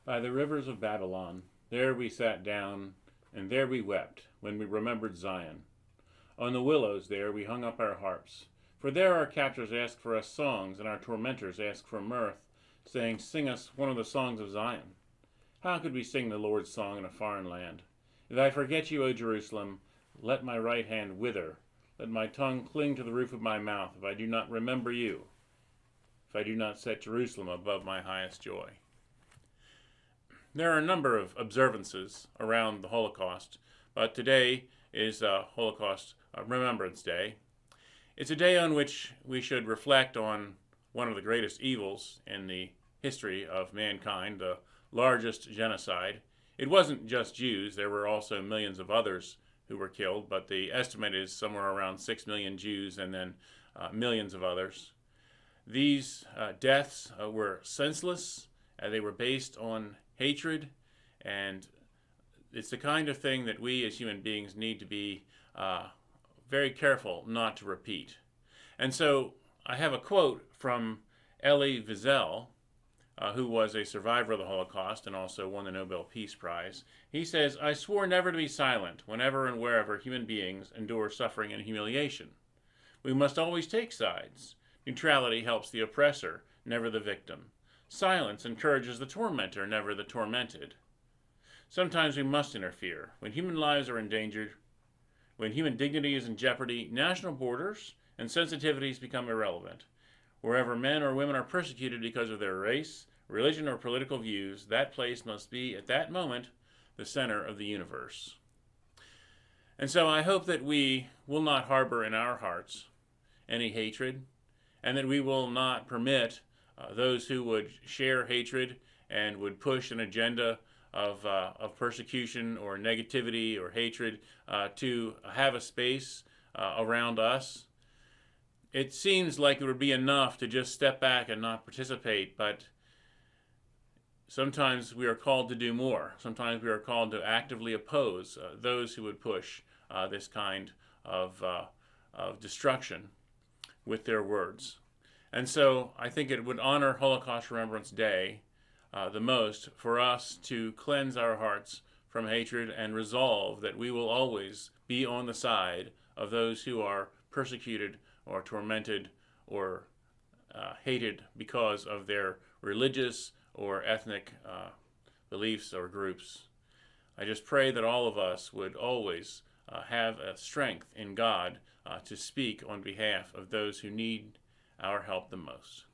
By the rivers of Babylon, there we sat down, and there we wept, when we remembered Zion. On the willows there we hung up our harps. For there our captors asked for us songs, and our tormentors asked for mirth, saying, Sing us one of the songs of Zion. How could we sing the Lord's song in a foreign land? If I forget you, O Jerusalem, let my right hand wither. Let my tongue cling to the roof of my mouth, if I do not remember you, if I do not set Jerusalem above my highest joy. There are a number of observances around the Holocaust, but today is Holocaust Remembrance Day. It's a day on which we should reflect on one of the greatest evils in the history of mankind, the largest genocide. It wasn't just Jews, there were also millions of others who were killed, but the estimate is somewhere around 6 million Jews and then millions of others. These deaths were senseless, they were based on hatred, and it's the kind of thing that we as human beings need to be very careful not to repeat. And so I have a quote from Elie Wiesel, who was a survivor of the Holocaust and also won the Nobel Peace Prize. He says, I swore never to be silent whenever and wherever human beings endure suffering and humiliation. We must always take sides. Neutrality helps the oppressor, never the victim. Silence encourages the tormentor, never the tormented. Sometimes we must interfere. When human lives are endangered, when human dignity is in jeopardy, national borders and sensitivities become irrelevant. Wherever men or women are persecuted because of their race, religion, or political views, that place must be, at that moment, the center of the universe. And so I hope that we will not harbor in our hearts any hatred, and that we will not permit those who would share hatred and would push an agenda of persecution or negativity or hatred to have a space around us. It seems like it would be enough to just step back and not participate, but sometimes we are called to do more. Sometimes we are called to actively oppose those who would push this kind of destruction with their words. And so I think it would honor Holocaust Remembrance Day the most for us to cleanse our hearts from hatred and resolve that we will always be on the side of those who are persecuted or tormented or hated because of their religious or ethnic beliefs or groups. I just pray that all of us would always have a strength in God to speak on behalf of those who need our help the most.